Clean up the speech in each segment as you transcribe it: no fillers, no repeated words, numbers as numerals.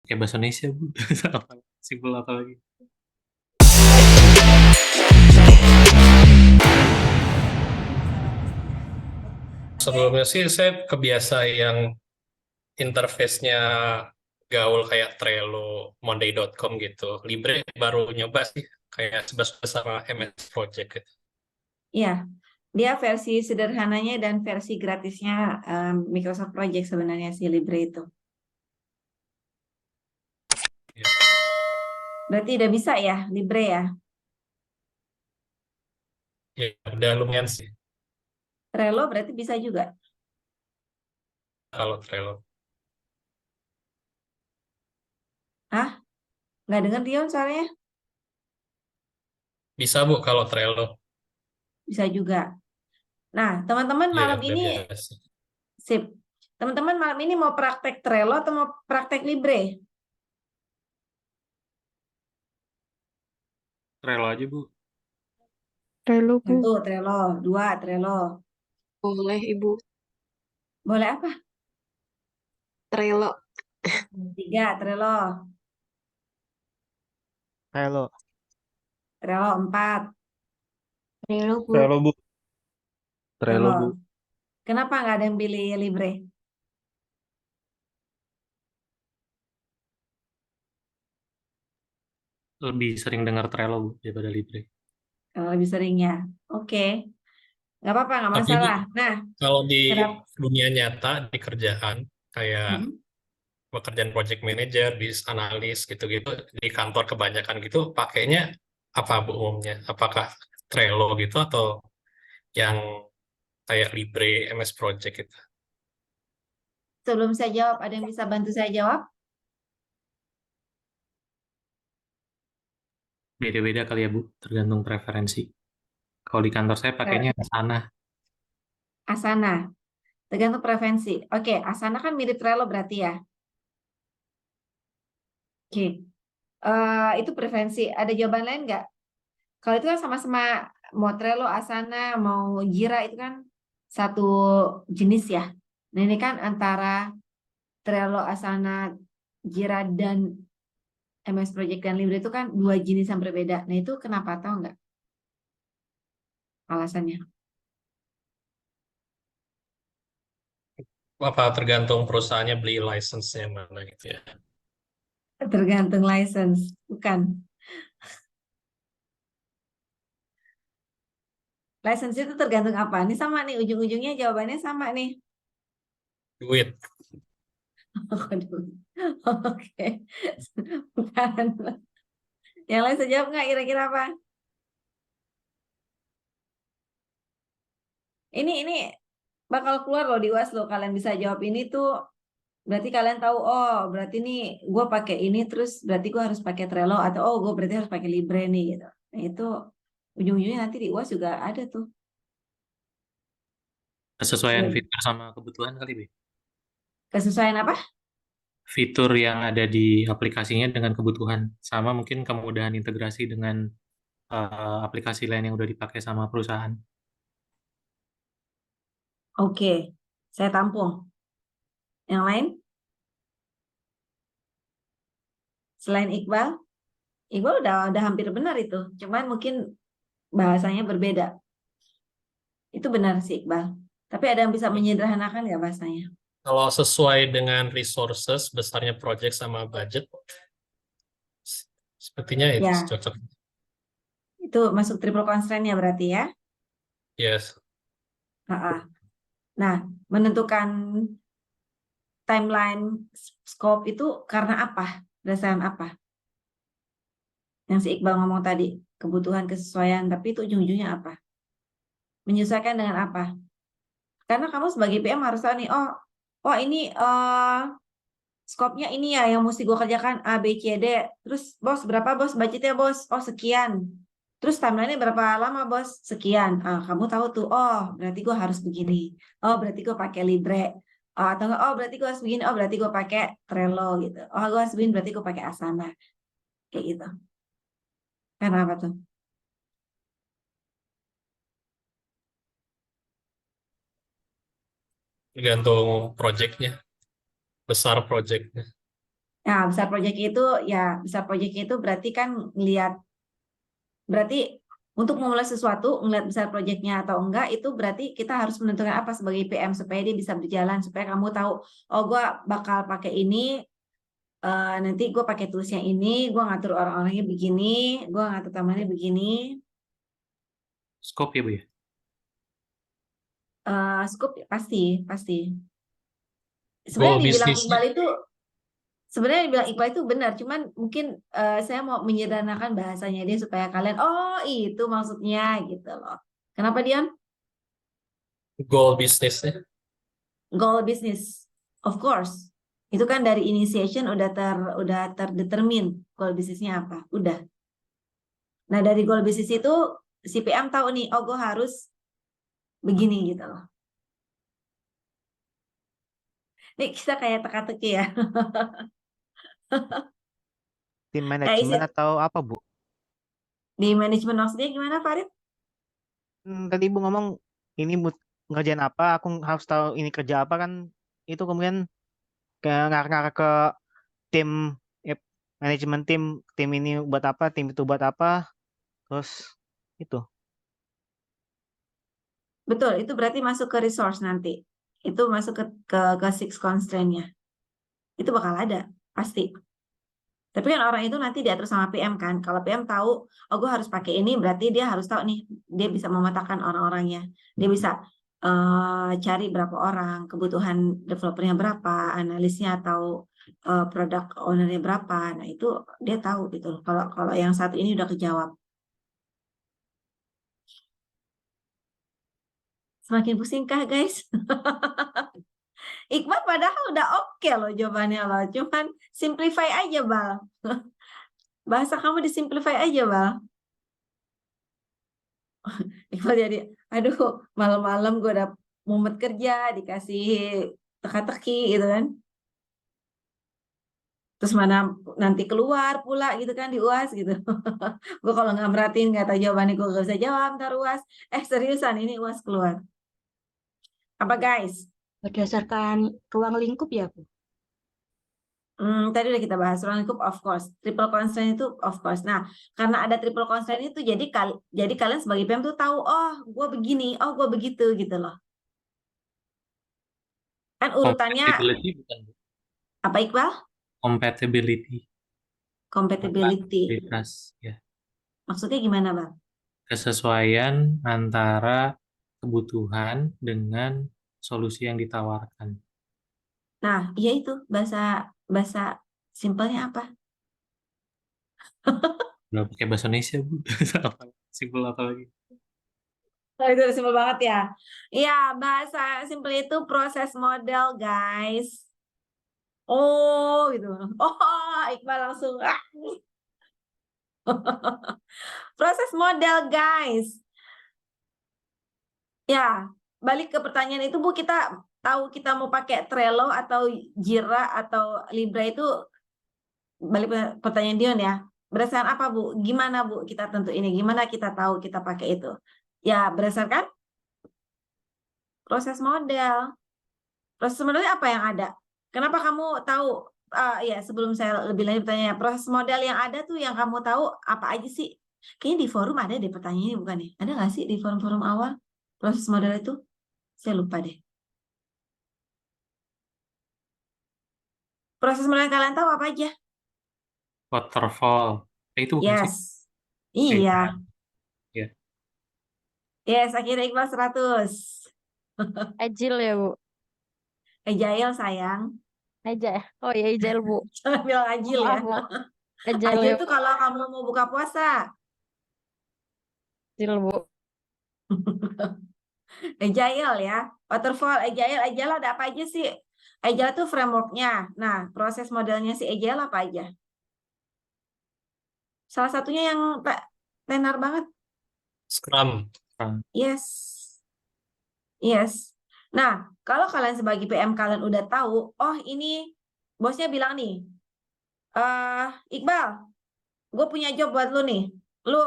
Kayak bahasa Indonesia, Bu. Apa, simpel apa lagi? Sebelumnya sih saya kebiasa yang interface-nya gaul kayak Trello, Monday.com gitu. Libre baru nyoba sih, kayak sebas-sebas sama MS Project gitu. Iya, dia versi sederhananya dan versi gratisnya Microsoft Project sebenarnya si Libre itu. Ya, Berarti udah bisa ya Libre ya. ya udah lumayan sih Trello berarti bisa juga. kalau Trello. Hah? Nggak dengar Dion soalnya? Bisa Bu kalau Trello. Bisa juga. Nah, teman-teman Ya malam udah ini biasa. sip. Teman-teman malam ini mau praktek Trello atau mau praktek Libre? Trello aja Bu. Relo, Bu. Satu Trello, dua Trello. Boleh, Ibu. Boleh apa? Trello. Tiga Trello. Trello. Trello empat. Trello, Bu. Trello, Bu. Trello. Trello, Bu. Kenapa nggak ada yang pilih Libre? Lebih sering dengar Trello Bu daripada Libre. Kalau lebih seringnya. Oke, nggak apa-apa, nggak Tapi Bu, masalah. Nah, kalau di kenapa? dunia nyata, di kerjaan, kayak Hmm. pekerjaan project manager, business analis gitu-gitu di kantor kebanyakan gitu pakainya apa Bu umumnya? Apakah Trello gitu atau yang kayak Libre, MS Project gitu? Sebelum saya jawab, ada yang bisa bantu saya jawab? Beda-beda kali ya Bu, tergantung preferensi. Kalau di kantor saya Eh, pakainya Asana. Asana, tergantung preferensi. Oke, Asana kan mirip Trello berarti ya. Oke, itu preferensi. Ada jawaban lain nggak? Kalau itu kan sama-sama mau Trello, Asana, mau Jira itu kan satu jenis ya. Nah ini kan antara Trello, Asana, Jira dan MS Project dan Libre itu kan dua jenis yang berbeda. Nah itu kenapa tahu nggak alasannya? Apa tergantung perusahaannya beli license-nya mana gitu ya. Tergantung license, bukan. License itu tergantung apa? Ini sama nih, ujung-ujungnya jawabannya sama nih. Duit. Aduh. Oke, bukan. Yang lain sejawab nggak kira-kira apa? Ini bakal keluar loh di UAS loh. Kalian bisa jawab ini tuh berarti kalian tahu. Oh, berarti nih gue pakai ini terus berarti gue harus pakai Trello atau oh gue berarti harus pakai Libre nih gitu. Nah itu ujung-ujungnya nanti di UAS juga ada tuh. Kesesuaian Sudah fitur sama kebutuhan kali Bu. kesesuaian apa? Fitur yang ada di aplikasinya dengan kebutuhan. Sama mungkin kemudahan integrasi dengan aplikasi lain yang udah dipakai sama perusahaan. Oke, saya tampung. Yang lain selain Iqbal, Iqbal udah hampir benar itu. Cuman mungkin bahasanya berbeda. Itu benar sih Iqbal. Tapi ada yang bisa menyederhanakan nggak bahasanya? Kalau sesuai dengan resources, besarnya project sama budget, sepertinya itu Ya, cocok. itu masuk triple constraint-nya berarti ya. Yes. Ha-ha. Nah, menentukan timeline scope itu karena apa? Berdasarkan apa? Yang si Iqbal ngomong tadi, kebutuhan kesesuaian, tapi itu ujung-ujungnya apa? Menyesuaikan dengan apa? Karena kamu sebagai PM harus tahu nih, oh ini skopnya ini ya yang mesti gue kerjakan A, B, C, D. Terus bos berapa bos budgetnya bos? Oh sekian. Terus timeline-nya berapa lama bos? Sekian. Ah, kamu tahu tuh, oh berarti gue harus begini. Oh berarti gue pakai Libre. Oh, atau enggak, oh berarti gue harus begini. Oh berarti gue pakai Trello gitu. Oh gue harus begini berarti gue pakai Asana. Kayak gitu. Karena apa tuh? Tergantung projectnya, besar projectnya. Nah, besar proyek itu berarti kan berarti untuk memulai sesuatu, ngeliat besar proyeknya atau enggak, itu berarti kita harus menentukan apa sebagai PM supaya dia bisa berjalan, supaya kamu tahu, oh gue bakal pakai ini, nanti gue pakai toolsnya ini, gue ngatur orang-orangnya begini, gue ngatur tamannya begini. Scope ya, Bu ya? Scope pasti, pasti. Goal Sebenarnya dibilang bisnisnya. Iqbal itu Sebenarnya dibilang Iqbal itu benar, cuman mungkin saya mau menyederhanakan bahasanya dia supaya kalian, oh itu maksudnya gitu loh. Kenapa Dion? Goal bisnisnya. Goal business, of course. Itu kan dari initiation udah terdetermin goal bisnisnya apa, udah. Nah dari goal bisnis itu si PM tahu nih, oh gue harus begini gitu loh. Nih kita kayak teka-teki ya. Tim Kayak manajemen atau apa, Bu? di manajemen maksudnya gimana Farid? Tadi Ibu ngomong ini ngerjain apa, aku harus tahu ini kerja apa kan. Itu kemudian kayak ngarah-ngarah ke tim eh, manajemen tim ini buat apa, tim itu buat apa, terus itu. Betul, itu berarti masuk ke resource nanti. Itu masuk ke six constraint-nya. Itu bakal ada, pasti. Tapi kan orang itu nanti diatur sama PM kan. Kalau PM tahu, oh gue harus pakai ini, berarti dia harus tahu nih, dia bisa memetakan orang-orangnya. Dia bisa cari berapa orang, kebutuhan developernya berapa, analisnya atau product owner-nya berapa. Nah itu dia tahu gitu. Kalau kalau yang satu ini udah kejawab. Semakin pusingkah guys? Iqbal padahal udah oke loh jawabannya loh. Cuman simplify aja, Bal. Bahasa kamu disimplify aja, Bal. Iqbal jadi, aduh, malam-malam gue udah mumet kerja, dikasih teka-teki gitu kan. Terus mana nanti keluar pula gitu kan di UAS gitu. Gue kalau nggak merhatiin, nggak tahu jawabannya, gue gak bisa jawab ntar UAS. Seriusan ini UAS keluar. Apa guys? Berdasarkan ruang lingkup ya, Bu? Tadi udah kita bahas ruang lingkup, of course. Triple constraint itu of course. Nah, karena ada triple constraint itu jadi kalian sebagai PM tuh tahu, oh, gue begini, oh, gue begitu gitu loh. Kan urutannya Compatibility bukan, Bu? apa Iqbal? Compatibility. Compatibility. Kompatibilitas, ya. Maksudnya gimana, Bang? Kesesuaian antara kebutuhan dengan solusi yang ditawarkan. Nah, iya itu bahasa bahasa simpelnya apa? Udah pakai bahasa Indonesia, Bu. Simpel apa lagi? Oh, itu udah simpel banget ya. Iya, bahasa simpel itu proses model, guys. Oh, gitu. Oh, Iqbal langsung. Proses model, guys. Ya, balik ke pertanyaan itu, Bu, kita tahu kita mau pakai Trello atau Jira atau Libra itu, balik ke pertanyaan Dion ya. Berdasarkan apa, Bu? Gimana, Bu, kita tentu ini? Gimana kita tahu kita pakai itu? Ya, berdasarkan proses model. Proses modelnya apa yang ada? Kenapa kamu tahu? Ya, sebelum saya lebih lanjut bertanya, proses model yang ada tuh yang kamu tahu apa aja sih? Kayaknya di forum ada deh pertanyaannya, bukan ya? Ada nggak sih di forum-forum awal proses model itu? Saya lupa deh. Proses model yang kalian tahu apa aja? Waterfall. Itu bukan sih? Yes. Iya. Ya. Yes, akhirnya Iqbal 100. Agile ya, Bu? Agile sayang. Aja ya? Oh ya, agile, Bu. Jangan bilang agile ya. Maaf, Bu. Agile Agile ya, itu kalau kamu mau buka puasa. agile, Bu. Agile ya. Waterfall, Agile ada apa aja sih? Agile itu frameworknya. Nah, proses modelnya si Agile apa aja? Salah satunya yang tenar banget. Scrum. Scrum. Yes. Yes. Nah, kalau kalian sebagai PM kalian udah tahu, oh ini bosnya bilang nih, Iqbal, gue punya job buat lu nih. Lu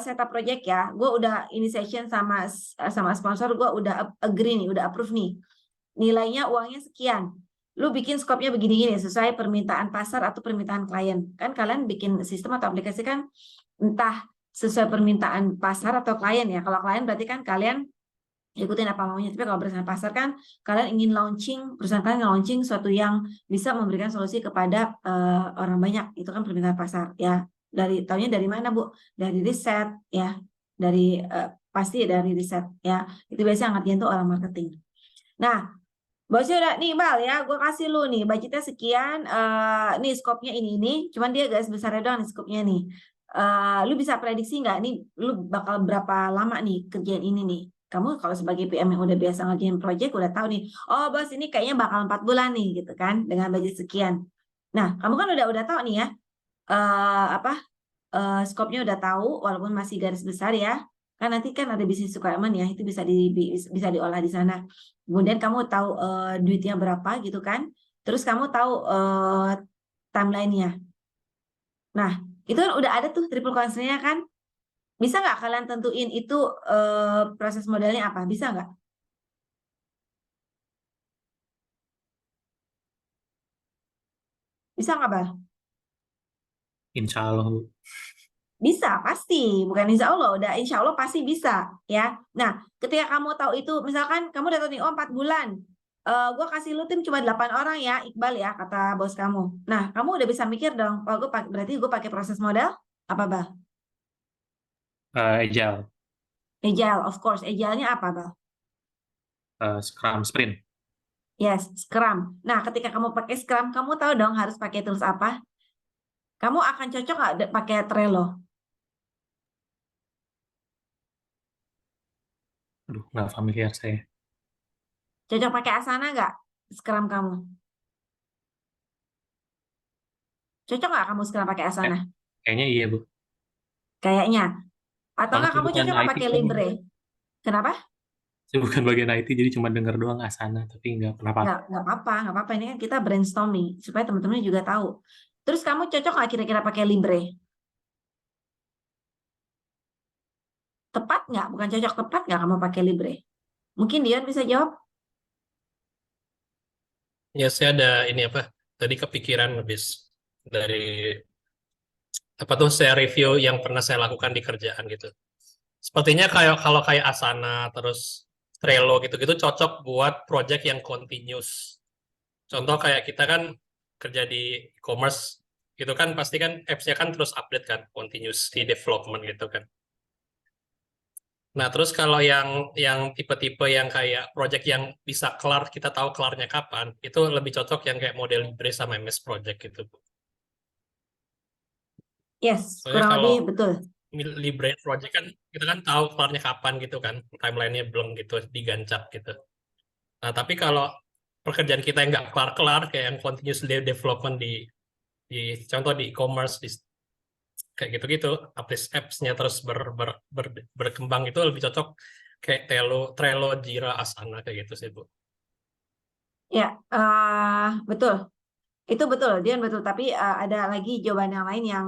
setup project ya. Gue udah initiation sama sponsor, gue udah agree nih, udah approve nih. Nilainya uangnya sekian. lu bikin skopnya begini-gini sesuai permintaan pasar atau permintaan klien. Kan kalian bikin sistem atau aplikasi kan entah sesuai permintaan pasar atau klien ya. Kalau klien berarti kan kalian ikutin apa maunya. Tapi kalau berdasarkan pasar kan kalian ingin perusahaan kalian launching suatu yang bisa memberikan solusi kepada orang banyak. Itu kan permintaan pasar ya. Tahunya dari mana Bu? Dari riset ya. Dari pasti dari riset ya. Itu biasanya ngertiin tuh orang marketing. Nah, bosnya udah nih Bal ya, gue kasih lu nih budgetnya sekian, nih skopnya ini, cuman dia garis besarnya doang nih skopnya nih. Lu bisa prediksi nggak nih, lu bakal berapa lama nih kerjaan ini nih? Kamu kalau sebagai PM yang udah biasa ngerjain project udah tahu nih, oh bos ini kayaknya bakal 4 bulan nih gitu kan, dengan budget sekian. Nah, kamu kan udah tahu nih ya, skopnya udah tahu walaupun masih garis besar ya. Kan nanti kan ada bisnis requirement ya, itu bisa diolah di sana. Kemudian kamu tahu duitnya berapa gitu kan. Terus kamu tahu timeline-nya. Nah, itu kan udah ada tuh triple concern-nya kan. Bisa nggak kalian tentuin itu proses modelnya apa? Bisa nggak? Bisa nggak, Bal? Insya Allah, Bu. Bisa, pasti. Bukan insya Allah, udah insya Allah pasti bisa. Ya. Nah, ketika kamu tahu itu, misalkan kamu udah tahu nih, oh 4 bulan. Gue kasih lu tim cuma 8 orang ya, Iqbal ya, kata bos kamu. Nah, kamu udah bisa mikir dong, kalau berarti gue pakai proses model, apa, Bal? Agile, Agile, of course. Agile-nya apa, Bal? Scrum, Sprint. Yes, Scrum. Nah, ketika kamu pakai Scrum, kamu tahu dong harus pakai tools apa? Kamu akan cocok nggak pakai Trello? Aduh, nggak familiar saya. Cocok pakai Asana nggak Scrum kamu? Cocok nggak kamu Scrum pakai Asana? Kayaknya iya, Bu. Kayaknya. Atau Soalnya nggak saya kamu bukan cocok nggak IT pakai kan. Libre? Kenapa? Saya bukan bagian IT, jadi cuma dengar doang Asana, tapi nggak pernah pakai. Nggak apa-apa. Ini kan kita brainstorming supaya teman-teman juga tahu. Terus kamu cocok nggak kira-kira pakai Libre? Tepat nggak? Bukan cocok, tepat nggak kamu pakai Libre? Mungkin Dion bisa jawab? Ya, saya ada ini apa? Tadi kepikiran habis dari apa tuh saya review yang pernah saya lakukan di kerjaan gitu. Sepertinya kalau kayak Asana terus Trello gitu-gitu cocok buat project yang continuous. Contoh kayak kita kan kerja di e-commerce gitu kan pasti kan apps-nya kan terus update kan, continuous di development gitu kan. Nah, terus kalau yang tipe-tipe yang kayak project yang bisa kelar, kita tahu kelarnya kapan, itu lebih cocok yang kayak model Libre sama MS Project gitu, Bu. Yes, Soalnya kurang kalau lebih betul. Libre Project kan kita kan tahu kelarnya kapan gitu kan, timelinenya belum gitu digancap gitu. Nah, tapi kalau pekerjaan kita yang nggak kelar-kelar, kayak yang continuous development di contoh di e-commerce, kayak gitu-gitu, apps-nya terus berkembang itu lebih cocok kayak Trello, Jira, Asana kayak gitu sih, Bu. Ya, betul. Itu betul, Dion betul. Tapi ada lagi jawaban yang lain yang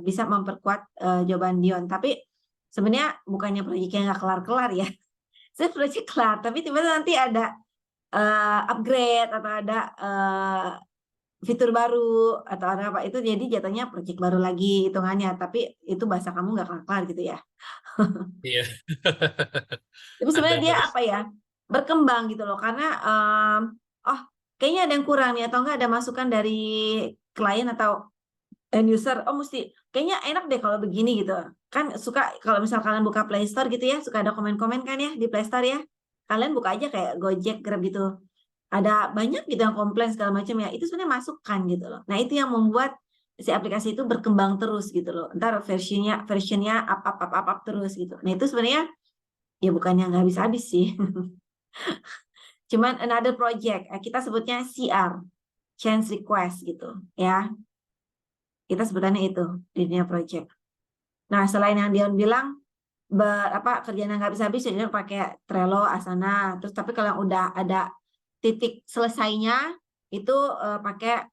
bisa memperkuat jawaban Dion. Tapi sebenarnya bukannya proyeknya nggak kelar-kelar ya. Saya proyek kelar, tapi tiba-tiba nanti ada upgrade atau ada fitur baru atau ada apa itu jadi jatuhnya proyek baru lagi hitungannya. Tapi itu bahasa kamu nggak kelar-kelar gitu ya. Iya. Tapi sebenarnya Ada dia terus. apa ya berkembang gitu loh karena oh kayaknya ada yang kurang nih atau enggak ada masukan dari klien atau end user oh mesti kayaknya enak deh kalau begini gitu kan suka kalau misal kalian buka Play Store gitu ya suka ada komen-komen kan ya di Play Store ya kalian buka aja kayak Gojek Grab gitu ada banyak gitu yang komplain segala macam ya itu sebenarnya masukan gitu loh nah itu yang membuat si aplikasi itu berkembang terus gitu loh ntar versionnya up terus gitu nah itu sebenarnya ya bukannya nggak habis-habis sih. Cuman another project, kita sebutnya CR, change request gitu ya. Kita sebutannya itu di dunia project. Nah, selain yang Dion bilang kerjaan yang nggak habis-habis jadi pakai Trello, Asana. Terus tapi kalau yang udah ada titik selesainya itu pakai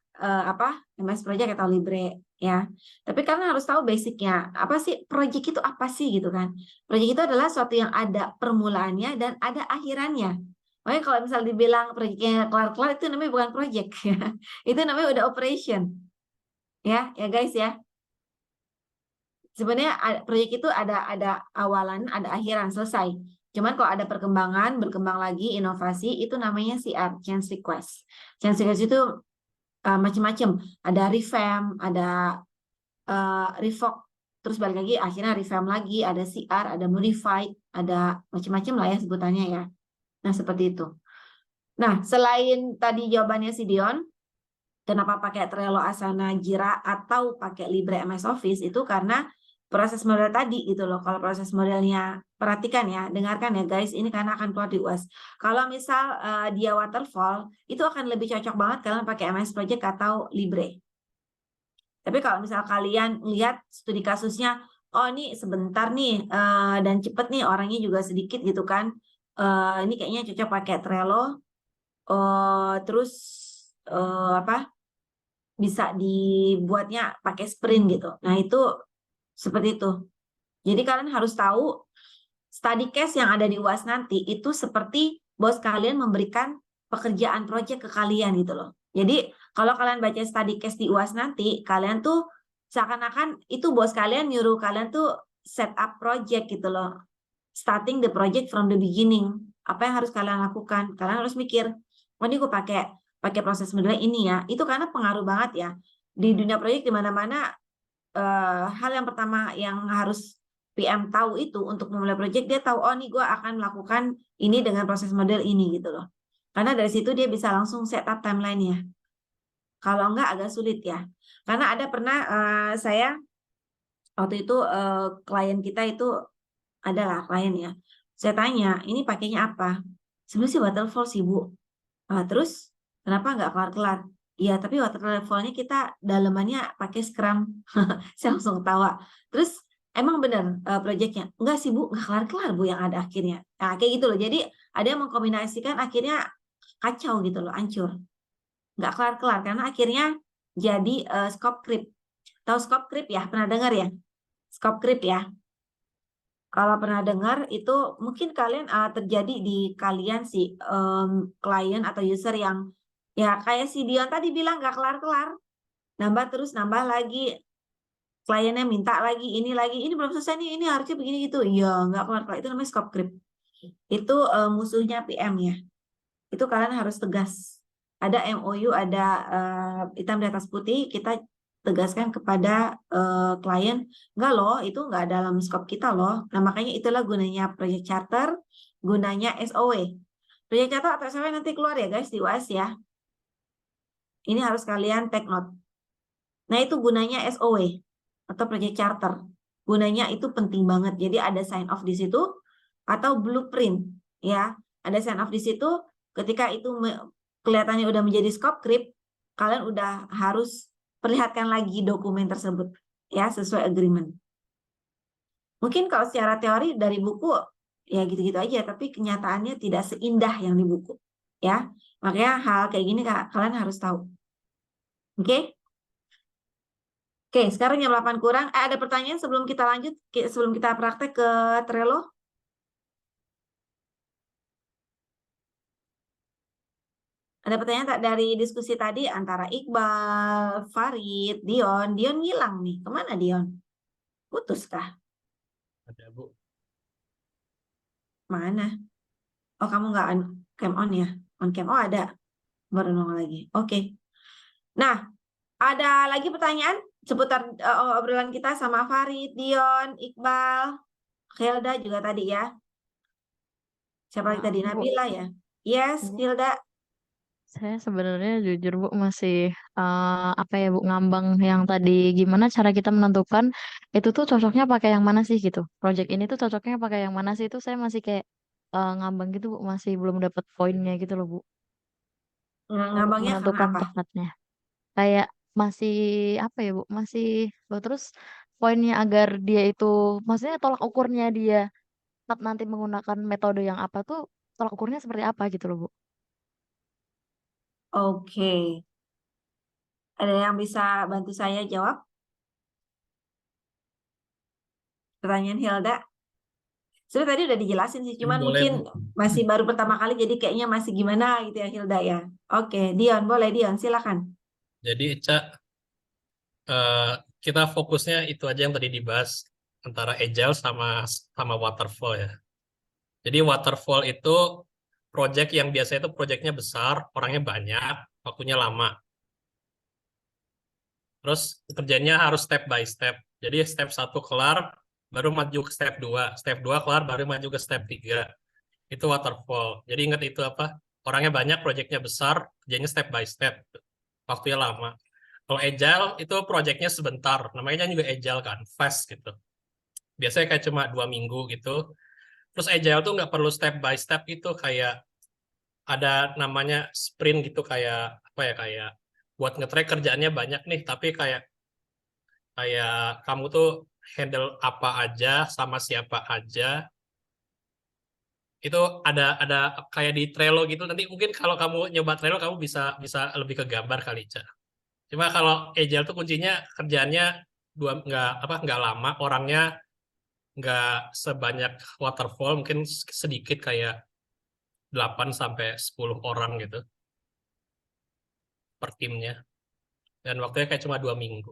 MS Project atau Libre ya. Tapi karena harus tahu basicnya. Apa sih project itu apa sih gitu kan? Project itu adalah suatu yang ada permulaannya dan ada akhirannya. Makanya kalau misal dibilang proyeknya kelar-kelar itu namanya bukan proyek ya. Itu namanya udah operation. Ya, ya guys ya. Sebenarnya proyek itu ada awalan, ada akhiran, selesai. Cuman kalau ada perkembangan, berkembang lagi, inovasi, itu namanya CR, change request. Change request itu macam-macam. Ada revamp, ada revoke, terus balik lagi, akhirnya revamp lagi, ada CR, ada modified, ada macam-macam lah ya sebutannya ya. Nah, seperti itu. Nah, selain tadi jawabannya si Dion, kenapa pakai Trello, Asana, Jira, atau pakai Libre MS Office, itu karena proses model tadi gitu loh. Kalau proses modelnya, perhatikan ya, dengarkan ya guys, ini karena akan keluar di UAS. Kalau misal dia waterfall, itu akan lebih cocok banget kalian pakai MS Project atau Libre. Tapi kalau misal kalian lihat studi kasusnya, oh ini sebentar nih dan cepet nih, orangnya juga sedikit gitu kan. Ini kayaknya cocok pakai Trello. Terus apa? Bisa dibuatnya pakai sprint gitu. Nah, itu seperti itu. Jadi kalian harus tahu study case yang ada di UAS nanti itu seperti bos kalian memberikan pekerjaan project ke kalian gitu loh. Jadi kalau kalian baca study case di UAS nanti, kalian tuh seakan-akan itu bos kalian nyuruh kalian tuh set up project gitu loh. Starting the project from the beginning. Apa yang harus kalian lakukan? Kalian harus mikir, oh ini gue pakai proses modeling ini ya. Itu karena pengaruh banget ya. Di dunia proyek di mana-mana hal yang pertama yang harus PM tahu itu untuk memulai project, dia tahu, oh nih gue akan melakukan ini dengan proses model ini gitu loh. Karena dari situ dia bisa langsung set up timeline-nya. Kalau enggak agak sulit ya. Karena ada pernah saya waktu itu klien kita itu adalah klien ya. Saya tanya, ini pakainya apa? Sebenarnya sih waterfall sih Bu. Terus kenapa nggak kelar-kelar? Iya, tapi waterfallnya kita dalamannya pakai Scrum. Saya langsung ketawa. Terus emang benar proyeknya? Enggak sih Bu, nggak kelar-kelar Bu yang ada akhirnya. Nah, kayak gitu loh. Jadi ada yang mengkombinasikan akhirnya kacau gitu loh, hancur. Nggak kelar-kelar karena akhirnya jadi scope creep. Tahu scope creep ya? Pernah dengar ya? Scope creep ya? Kalau pernah dengar itu mungkin kalian terjadi di kalian sih klien atau user yang ya kayak si Dion tadi bilang nggak kelar-kelar, nambah terus nambah lagi, kliennya minta lagi, ini belum selesai nih, ini harusnya begini gitu, ya nggak kelar-kelar, itu namanya scope creep. Itu musuhnya PM ya, itu kalian harus tegas. Ada MOU, ada hitam di atas putih, kita tegaskan kepada klien, enggak loh, itu enggak dalam skop kita loh. Nah, makanya itulah gunanya project charter, gunanya SOW. Project charter atau SOW nanti keluar ya guys di UAS ya. Ini harus kalian take note. Nah, itu gunanya SOW atau project charter. Gunanya itu penting banget. Jadi ada sign off di situ atau blueprint ya. Ada sign off di situ, ketika itu kelihatannya udah menjadi scope creep, kalian udah harus perlihatkan lagi dokumen tersebut ya sesuai agreement. Mungkin kalau secara teori dari buku ya gitu-gitu aja, tapi kenyataannya tidak seindah yang di buku ya. Makanya hal kayak gini kalian harus tahu. Oke? Oke, sekarang jam 8 kurang. Ada pertanyaan sebelum kita lanjut, sebelum kita praktek ke Trello? Ada pertanyaan tak dari diskusi tadi antara Iqbal, Farid, Dion. Dion ngilang nih. Kemana Dion? Putus kah? Ada Bu. Mana? Oh, kamu nggak cam on ya? On cam. Oh, ada. Baru nongol lagi. Oke. Nah, ada lagi pertanyaan seputar obrolan kita sama Farid, Dion, Iqbal, Hilda juga tadi ya. Siapa lagi tadi? Bu, Nabila ya? Yes, Bu. Hilda. Saya sebenarnya jujur Bu masih apa ya Bu ngambang yang tadi gimana cara kita menentukan itu tuh cocoknya pakai yang mana sih gitu. Project ini tuh cocoknya pakai yang mana sih itu saya masih kayak ngambang gitu Bu, masih belum dapat poinnya gitu loh Bu untuk Ngambangnya karena menentukan apa? tepatnya. Kayak masih apa ya Bu, masih loh terus poinnya agar dia itu maksudnya tolak ukurnya dia saat nanti menggunakan metode yang apa tuh tolak ukurnya seperti apa gitu loh Bu. Oke. Ada yang bisa bantu saya jawab? Pertanyaan Hilda. Sebenarnya tadi udah dijelasin sih, cuman Boleh, mungkin Bu. masih baru pertama kali jadi kayaknya masih gimana gitu ya Hilda ya. Oke, Dion, boleh Dion, silakan. Jadi, Cak, eh, kita fokusnya itu aja yang tadi dibahas antara agile sama sama waterfall ya. Jadi waterfall itu project yang biasanya itu projectnya besar, orangnya banyak, waktunya lama. Terus kerjanya harus step by step. Jadi step satu kelar, baru maju ke step 2. Step 2 kelar, baru maju ke step 3. Itu waterfall. Jadi ingat itu apa? Orangnya banyak, projectnya besar, kerjanya step by step. Waktunya lama. Kalau agile itu projectnya sebentar. Namanya juga agile kan, fast gitu. Biasanya kayak cuma 2 minggu gitu. Terus agile tuh nggak perlu step by step itu, kayak ada namanya sprint gitu, kayak apa ya, kayak buat nge-track kerjaannya banyak nih, tapi kayak kayak kamu tuh handle apa aja sama siapa aja, itu ada kayak di Trello gitu. Nanti mungkin kalau kamu nyoba Trello kamu bisa bisa lebih ke gambar kali, Ca. Cuma kalau agile tuh kuncinya kerjaannya nggak lama, orangnya nggak sebanyak waterfall, mungkin sedikit kayak 8 sampai 10 orang gitu per timnya, dan waktunya kayak cuma 2 minggu.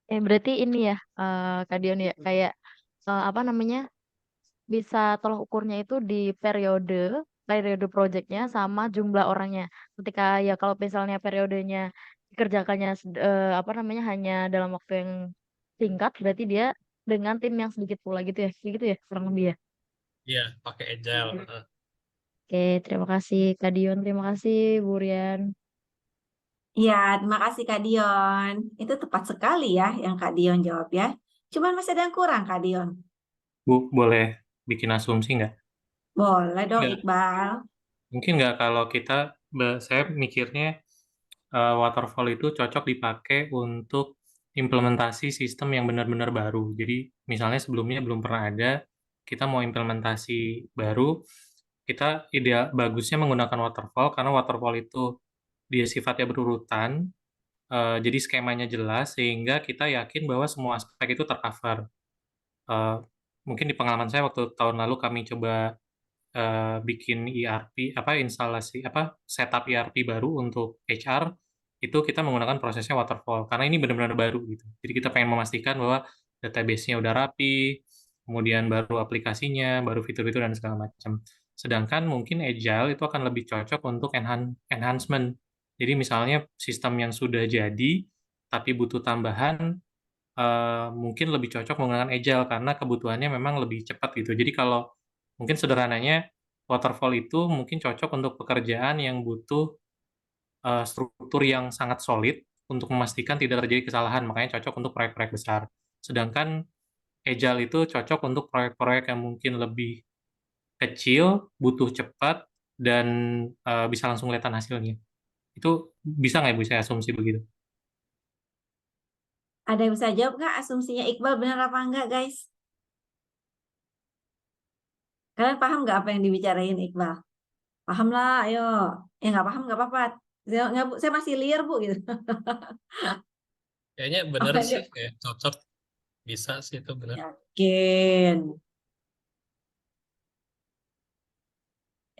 Berarti ini ya, Kak Dion ya, kayak apa namanya, bisa tolok ukurnya itu di periode periode proyeknya sama jumlah orangnya. Ketika ya kalau misalnya periodenya dikerjakannya apa namanya hanya dalam waktu yang singkat, berarti dia dengan tim yang sedikit pula gitu ya, kayak gitu ya kurang lebih ya. Iya, pakai agile. Oke, terima kasih Kak Dion, terima kasih Bu Rian. Iya, terima kasih Kak Dion. Itu tepat sekali ya yang Kak Dion jawab ya. Cuman masih ada yang kurang Kak Dion. Bu, boleh bikin asumsi nggak? Boleh dong Nggak. Iqbal. Mungkin nggak kalau kita, saya mikirnya waterfall itu cocok dipakai untuk implementasi sistem yang benar-benar baru. Jadi misalnya sebelumnya belum pernah ada, kita mau implementasi baru, kita ideal bagusnya menggunakan waterfall karena waterfall itu dia sifatnya berurutan, jadi skemanya jelas sehingga kita yakin bahwa semua aspek itu tercover. Eh, Mungkin di pengalaman saya waktu tahun lalu kami coba bikin ERP apa instalasi apa setup ERP baru untuk HR, itu kita menggunakan prosesnya waterfall karena ini benar-benar baru gitu. Jadi kita pengen memastikan bahwa database-nya udah rapi, kemudian baru aplikasinya, baru fitur-fitur dan segala macam. Sedangkan mungkin agile itu akan lebih cocok untuk enhancement. Jadi misalnya sistem yang sudah jadi tapi butuh tambahan, mungkin lebih cocok menggunakan agile karena kebutuhannya memang lebih cepat gitu. Jadi kalau mungkin sederhananya waterfall itu mungkin cocok untuk pekerjaan yang butuh struktur yang sangat solid untuk memastikan tidak terjadi kesalahan, makanya cocok untuk proyek-proyek besar. Sedangkan agile itu cocok untuk proyek-proyek yang mungkin lebih kecil, butuh cepat dan bisa langsung kelihatan hasilnya. Itu bisa nggak Ibu saya asumsi begitu? Ada yang bisa jawab nggak asumsinya Iqbal benar apa enggak guys? Kalian paham nggak apa yang dibicarain Iqbal? Paham lah, ayo. Nggak paham nggak apa-apa. Nggak, Bu, saya masih liar Bu gitu. Kayaknya bener Apa sih, aja? kayak cocok, bisa sih itu bener. Yakin,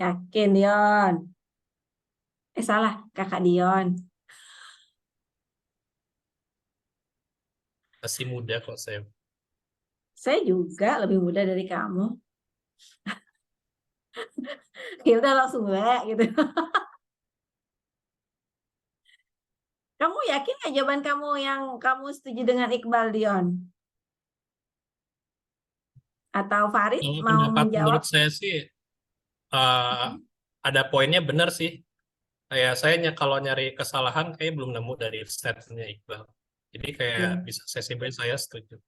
yakin Dion. Salah, Kakak Dion. Masih muda kok saya. Saya juga lebih muda dari kamu. Ya udah langsung gitu. Kamu yakin nggak jawaban kamu yang kamu setuju dengan Iqbal Dion? Atau Farid Kalau mau pendapat menjawab? menurut saya sih eh, ada poinnya benar sih. Kayak saya kalau nyari kesalahan kayak belum nemu dari statementnya Iqbal. Jadi kayak Oke. bisa saya simpulin saya setuju.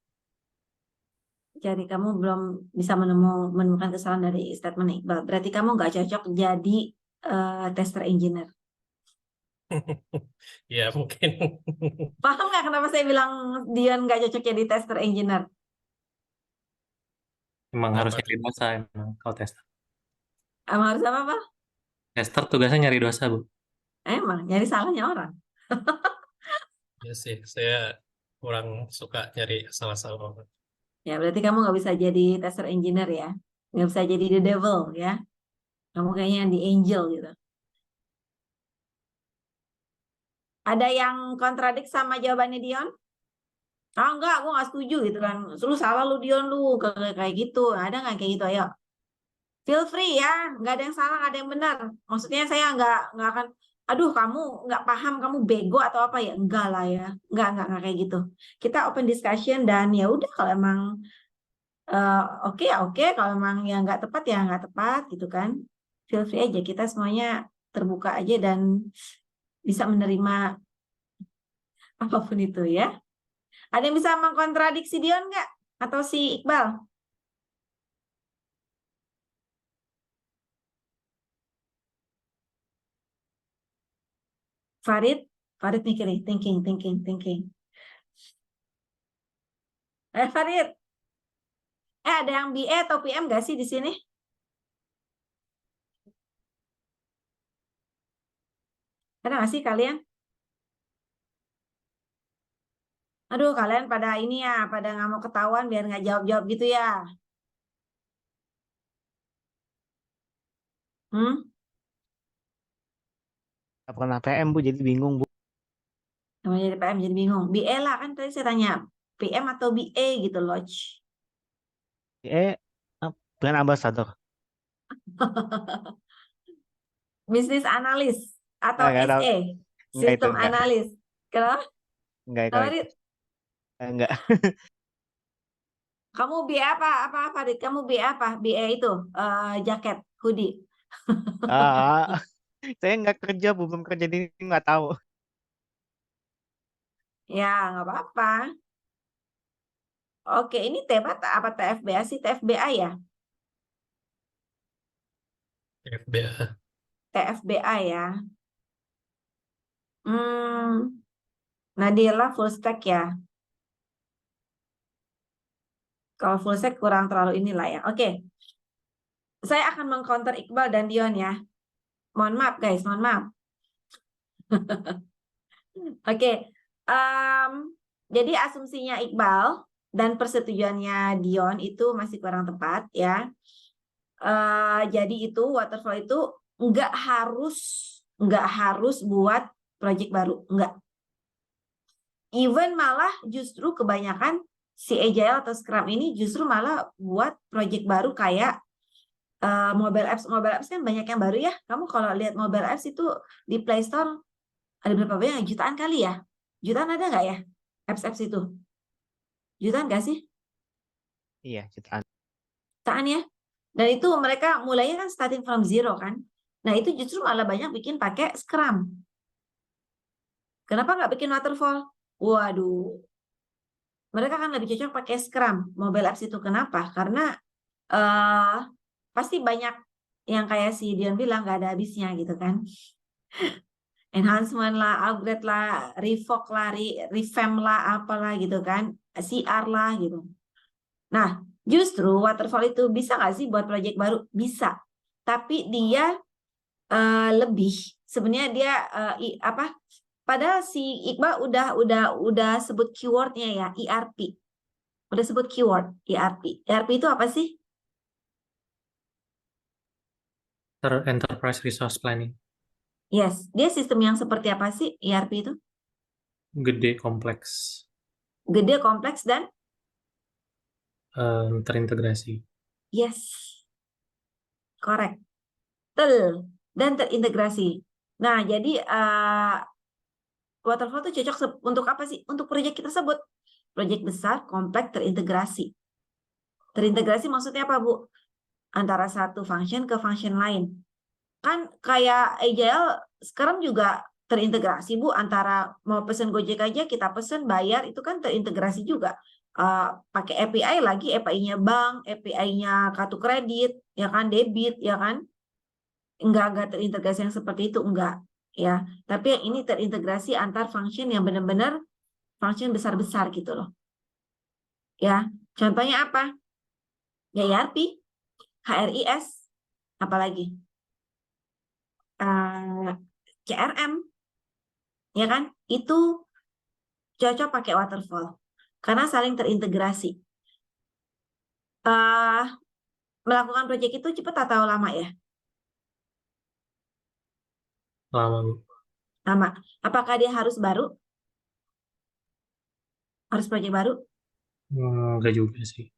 Jadi kamu belum bisa menemukan kesalahan dari statement Iqbal. Berarti kamu nggak cocok jadi tester engineer. Ya mungkin. Paham nggak kenapa saya bilang Dion nggak cocok jadi tester engineer? Emang harus Apa nyari tuh? dosa emang kalau tester. Emang harus apa, Pak? Tester tugasnya nyari dosa, Bu. Emang nyari salahnya orang. Ya sih, saya kurang suka nyari salah-salah orang. Ya, berarti kamu nggak bisa jadi tester engineer ya. Nggak bisa jadi the devil ya. Kamu kayaknya di angel gitu. Ada yang kontradik sama jawabannya Dion? Ah enggak, gue nggak setuju gitu kan. Lu salah lu Dion lu kayak gitu. Ada nggak kayak gitu? Ayo, feel free ya. Nggak ada yang salah, nggak ada yang benar. Maksudnya saya nggak akan. Aduh, kamu nggak paham, kamu bego atau apa ya? Enggak lah ya. Nggak kayak gitu. Kita open discussion dan ya udah kalau emang oke ya oke, kalau emang yang nggak tepat ya nggak tepat gitu kan. Feel free aja, kita semuanya terbuka aja dan bisa menerima apapun itu ya. Ada yang bisa mengkontradiksi Dion nggak? Atau si Iqbal? Farid? Farid mikir nih, thinking. Farid, ada yang BA atau PM nggak sih di sini? Ada nggak sih kalian? Aduh, kalian pada ini ya, pada nggak mau ketahuan biar nggak jawab-jawab gitu ya. Hmm? Nggak pernah PM Bu, jadi bingung Bu. Namanya jadi PM jadi bingung. BA lah kan tadi saya tanya PM atau BA gitu loh. Brand ambassador. Bisnis analis atau Nggak tahu. SE, Nggak itu, sistem nggak. analis. Kenapa? Nggak itu. Farid, Nggak. kamu BA apa? Apa Farid? Kamu BA apa? BA itu jaket, hoodie. Ah, saya nggak kerja Bu, belum kerja di ini, nggak tahu. Ya, nggak apa-apa. Oke, ini tema apa TFBA sih? TFBA ya? FBA. TFBA ya. Hmm, Nadila full stack ya. Kalau full stack kurang terlalu inilah ya. Oke, saya akan mengcounter Iqbal dan Dion ya. Mohon maaf guys, mohon maaf. Oke, em, jadi asumsinya Iqbal dan persetujuannya Dion itu masih kurang tepat ya. Jadi itu waterfall itu nggak harus buat project baru, nggak. Even malah justru kebanyakan si Agile atau Scrum ini justru malah buat project baru kayak mobile apps kan banyak yang baru ya. Kamu kalau lihat mobile apps itu di Play Store ada berapa banyak? Jutaan kali ya? Jutaan ada nggak ya? Apps itu? Jutaan nggak sih? Iya, jutaan. Jutaan ya? Dan itu mereka mulainya kan starting from zero kan? Nah itu justru malah banyak bikin pakai Scrum. Kenapa nggak bikin waterfall? Waduh, mereka kan lebih cocok pakai Scrum mobile apps itu. Kenapa? Karena pasti banyak yang kayak si Dion bilang nggak ada habisnya gitu kan. Enhancement lah, upgrade lah, revoke lah, revamp lah, apalah gitu kan, CR lah gitu. Nah, justru waterfall itu bisa nggak sih buat project baru? Bisa. Tapi dia lebih sebenarnya dia apa? Padahal si Iqbal udah sebut keywordnya ya, ERP. Udah sebut keyword ERP. ERP itu apa sih? Enterprise Resource Planning. Yes, dia sistem yang seperti apa sih ERP itu? Gede, kompleks, Gede, kompleks, dan terintegrasi. yes, correct. Dan terintegrasi. Nah, jadi waterfall itu cocok untuk apa sih? Untuk proyek kita sebut. Proyek besar, kompleks, terintegrasi. Terintegrasi maksudnya apa, Bu? Antara satu function ke function lain. Kan kayak Agile sekarang juga terintegrasi, Bu. Antara mau pesen Gojek aja, kita pesen, bayar, itu kan terintegrasi juga. Pakai API lagi, API-nya bank, API-nya kartu kredit, ya kan, debit, ya kan? Enggak terintegrasi yang seperti itu, enggak. Ya, tapi yang ini terintegrasi antar function yang benar-benar function besar-besar gitu loh. Ya, contohnya apa? Ya ERP, HRIS, apalagi CRM, ya kan? Itu cocok pakai waterfall karena saling terintegrasi. eh melakukan proyek itu cepat atau lama ya? Lama, Bu. Lama. Apakah dia harus baru? Harus proyek baru? Enggak juga sih.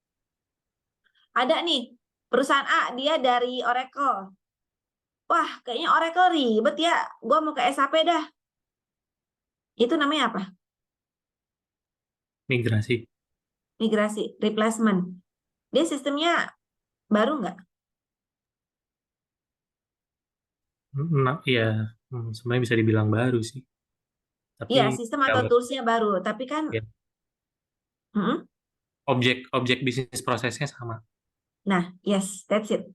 Ada nih, perusahaan A, dia dari Oracle. Wah, kayaknya Oracle ribet ya. Gua mau ke SAP dah. Itu namanya apa? Migrasi. Migrasi, replacement. Dia sistemnya baru nggak? Nah, iya, sebenarnya bisa dibilang baru sih. Tapi Iya, sistem atau kalau toolsnya baru. Tapi kan, ya, mm-mm. objek bisnis prosesnya sama. Nah, yes, that's it.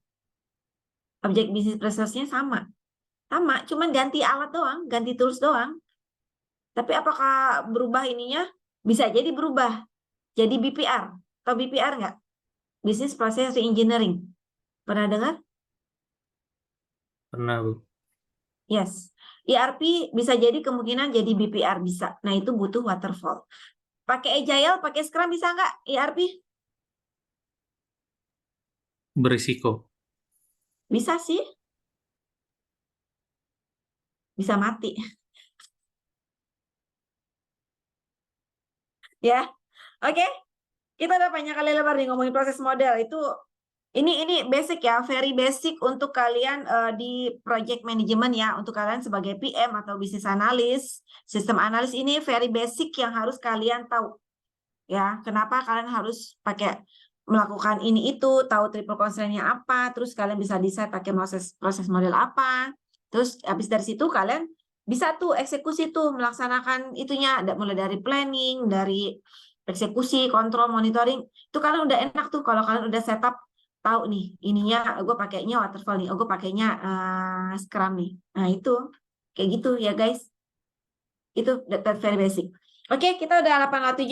Objek bisnis prosesnya sama. Sama, cuman ganti alat doang, ganti tools doang. Tapi apakah berubah ininya? Bisa jadi berubah. Jadi BPR. Atau BPR nggak? Business Process Reengineering. Pernah dengar? Pernah, Bu. Yes. ERP bisa jadi kemungkinan jadi BPR bisa. Nah, itu butuh waterfall. Pakai Agile, pakai Scrum bisa nggak ERP? Berisiko. Bisa sih. Bisa mati. Ya. Oke. Kita udah banyak kali lebar nih ngomongin proses model. Ini basic ya, very basic untuk kalian di project management ya, untuk kalian sebagai PM atau business analyst, sistem analis ini very basic yang harus kalian tahu. Ya, kenapa kalian harus melakukan ini itu, tahu triple constraint-nya apa, terus kalian bisa decide pakai proses model apa. Terus habis dari situ kalian bisa tuh eksekusi tuh melaksanakan itunya, mulai dari planning, dari eksekusi, kontrol, monitoring. Itu kalian udah enak tuh kalau kalian udah setup tahu nih ininya gue pakainya waterfall nih, gue pakainya Scrum nih. Nah, itu kayak gitu ya guys. Itu that very basic. Oke, kita udah 8:07.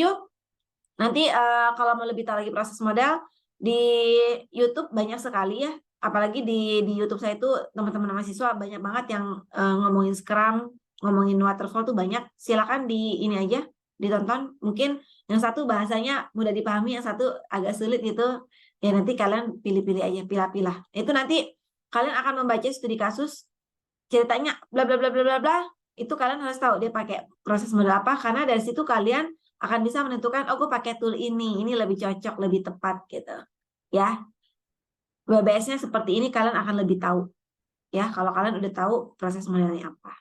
Nanti kalau mau lebih tahu lagi proses model di YouTube banyak sekali ya. Apalagi di YouTube saya itu teman-teman mahasiswa banyak banget yang ngomongin Scrum, ngomongin waterfall tuh banyak. Silakan di ini aja ditonton. Mungkin yang satu bahasanya mudah dipahami, yang satu agak sulit gitu. Ya nanti kalian pilih-pilih aja, pilah-pilah. Itu nanti kalian akan membaca studi kasus ceritanya bla bla bla bla bla bla. Itu kalian harus tahu dia pakai proses model apa, karena dari situ kalian akan bisa menentukan, oh gue pakai tool ini lebih cocok, lebih tepat gitu. Ya, WBS-nya seperti ini kalian akan lebih tahu. Ya, kalau kalian udah tahu proses modelnya apa.